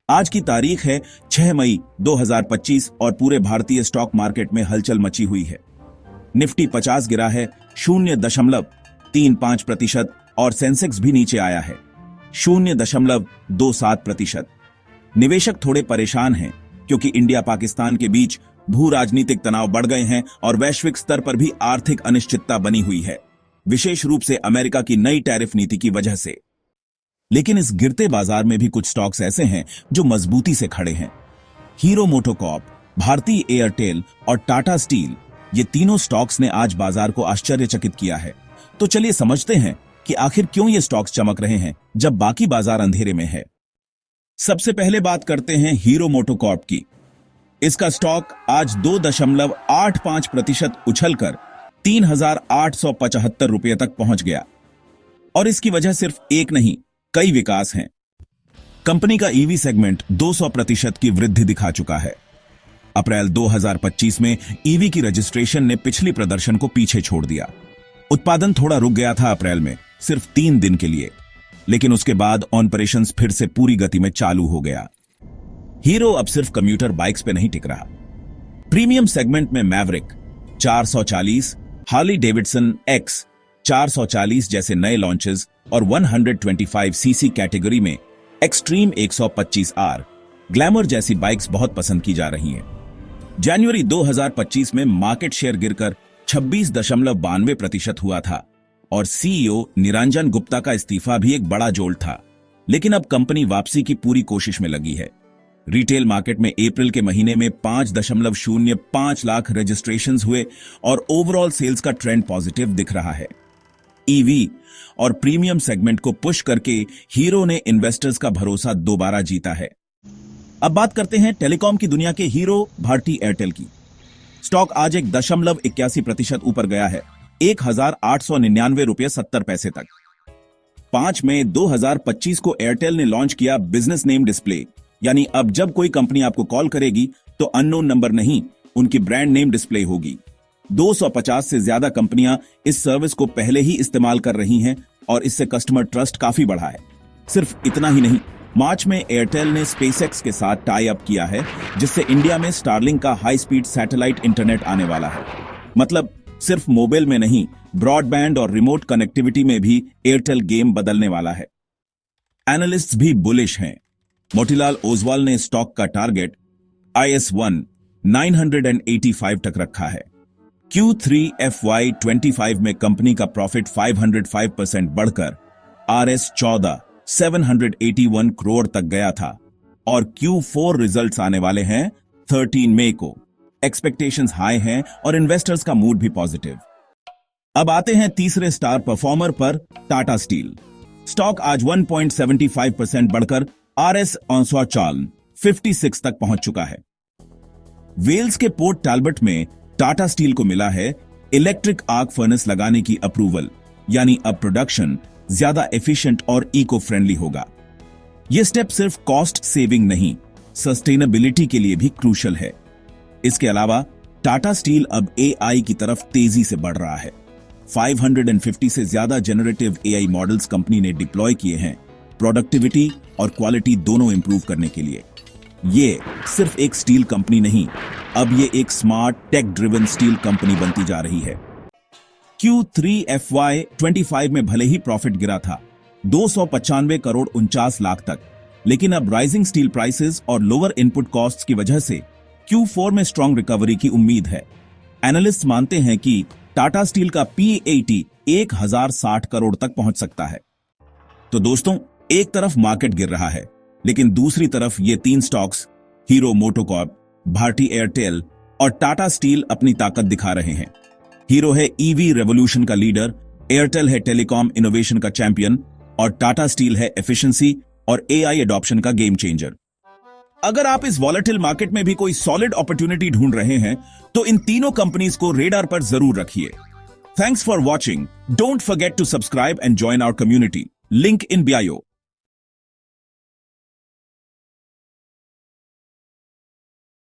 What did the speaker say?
आज की तारीख है 6 मई 2025 और पूरे भारतीय स्टॉक मार्केट में हलचल मची हुई है। निफ्टी 50 गिरा है 0.35% और सेंसेक्स भी नीचे आया है 0.27%। निवेशक थोड़े परेशान हैं क्योंकि इंडिया पाकिस्तान के बीच भू राजनीतिक तनाव बढ़ गए हैं और वैश्विक स्तर पर भी आर्थिक अनिश्चितता बनी हुई है, विशेष रूप से अमेरिका की नई टैरिफ नीति की वजह से। लेकिन इस गिरते बाजार में भी कुछ स्टॉक्स ऐसे हैं जो मजबूती से खड़े हैं। हीरो मोटोकॉर्प, भारतीय एयरटेल और टाटा स्टील, ये तीनों स्टॉक्स ने आज बाजार को आश्चर्यचकित किया है। तो चलिए समझते हैं कि आखिर क्यों ये स्टॉक्स चमक रहे हैं जब बाकी बाजार अंधेरे में है। सबसे पहले बात करते हैं हीरो मोटोकॉर्प की। इसका स्टॉक आज 2.85% उछलकर 3,875 रुपये तक पहुंच गया और इसकी वजह सिर्फ एक नहीं, कई विकास हैं। कंपनी का ईवी सेगमेंट 200% की वृद्धि दिखा चुका है। अप्रैल 2025 में ईवी की रजिस्ट्रेशन ने पिछली प्रदर्शन को पीछे छोड़ दिया। उत्पादन थोड़ा रुक गया था अप्रैल में, सिर्फ 3 दिन के लिए, लेकिन उसके बाद ऑपरेशंस फिर से पूरी गति में चालू हो गया। हीरो अब सिर्फ कम्यूटर बाइक्स पे नहीं टिक रहा। प्रीमियम सेगमेंट में मैवरिक 440, हार्ली डेविडसन एक्स 440 जैसे नए लॉन्चेस और 125 सीसी कैटेगरी में एक्सट्रीम 125R, ग्लैमर जैसी बाइक्स बहुत पसंद की जा रही हैं। जनवरी 2025 में मार्केट शेयर गिरकर 26.92% हुआ था और सीईओ निरंजन गुप्ता का इस्तीफा भी एक बड़ा जोल था। लेकिन अब कंपनी वापसी की पूरी कोशिश में लगी है। रिटेल मार्केट में अप्रैल के महीने में 5.05 लाख रजिस्ट्रेशंस हुए और ओवरऑल सेल्स का ट्रेंड पॉजिटिव दिख रहा है। ईवी और प्रीमियम सेगमेंट को पुश करके हीरो ने इन्वेस्टर्स का भरोसा दोबारा जीता है। अब बात करते हैं टेलीकॉम की दुनिया के हीरो भारती एयरटेल की। स्टॉक आज 1.81% ऊपर गया है 1,899 रुपये 70 पैसे तक। 5 मई 2025 को एयरटेल ने लॉन्च किया बिजनेस नेम डिस्प्ले, यानी अब जब कोई कंपनी आपको कॉल करेगी तो अननोन नंबर नहीं, उनकी ब्रांड नेम डिस्प्ले होगी। 250 से ज्यादा कंपनियां इस सर्विस को पहले ही इस्तेमाल कर रही हैं और इससे कस्टमर ट्रस्ट काफी बढ़ा है। सिर्फ इतना ही नहीं, मार्च में एयरटेल ने स्पेसएक्स के साथ टाई अप किया है, जिससे इंडिया में स्टारलिंक का हाई स्पीड सैटेलाइट इंटरनेट आने वाला है। मतलब सिर्फ मोबाइल में नहीं, ब्रॉडबैंड और रिमोट कनेक्टिविटी में भी एयरटेल गेम बदलने वाला है। एनालिस्ट्स भी बुलिश हैं। मोतीलाल ओसवाल ने स्टॉक का टारगेट IS1 985 तक रखा है। Q3 FY25 में कंपनी का प्रॉफिट 505% बढ़कर RS 14 781 करोड़ तक गया था और Q4 रिजल्ट्स आने वाले हैं 13 मई को। एक्सपेक्टेशंस हाई हैं और इन्वेस्टर्स का मूड भी पॉजिटिव। अब आते हैं तीसरे स्टार परफॉर्मर पर, टाटा स्टील। स्टॉक आज 1.75% बढ़कर RS 56 तक पहुंच चुका है। वेल्स के पोर्ट टैल्बर्ट में टाटा स्टील को मिला है इलेक्ट्रिक आर्क फर्नेस लगाने की अप्रूवल, यानी अब प्रोडक्शन ज्यादा एफिशिएंट और इको फ्रेंडली होगा। यह स्टेप सिर्फ कॉस्ट सेविंग नहीं, सस्टेनेबिलिटी के लिए भी क्रूशल है। इसके अलावा टाटा स्टील अब AI की तरफ तेजी से बढ़ रहा है। 550 से ज्यादा जनरेटिव AI मॉडल्स कंपनी ने डिप्लॉय किए हैं, प्रोडक्टिविटी और क्वालिटी दोनों इंप्रूव करने के लिए। ये सिर्फ एक स्टील कंपनी नहीं, अब ये एक smart tech driven steel company बनती जा रही है। Q3 FY25 में भले ही प्रॉफिट गिरा था 295 करोड़ 49 लाख तक, लेकिन अब राइजिंग स्टील प्राइसेस और लोअर इनपुट कॉस्ट्स की वजह से Q4 में स्ट्रॉन्ग रिकवरी की उम्मीद है। एनालिस्ट मानते हैं कि टाटा स्टील का PAT 1,060 करोड़ तक पहुंच सकता है। तो दोस्तों, एक तरफ मार्केट गिर रहा है, लेकिन दूसरी तरफ ये 3 स्टॉक्स हीरो मोटोकॉर्प, भारती एयरटेल और टाटा स्टील अपनी ताकत दिखा रहे हैं। हीरो है ईवी रेवोल्यूशन का लीडर, एयरटेल है टेलीकॉम इनोवेशन का चैंपियन और टाटा स्टील है एफिशिएंसी और AI एडॉप्शन का गेम चेंजर। अगर आप इस वॉलेटिल मार्केट में भी कोई सॉलिड अपॉर्चुनिटी ढूंढ रहे हैं तो इन तीनों कंपनीज को रेडार पर जरूर रखिए। Thanks for watching. Don't forget to subscribe and join our community. Link in bio.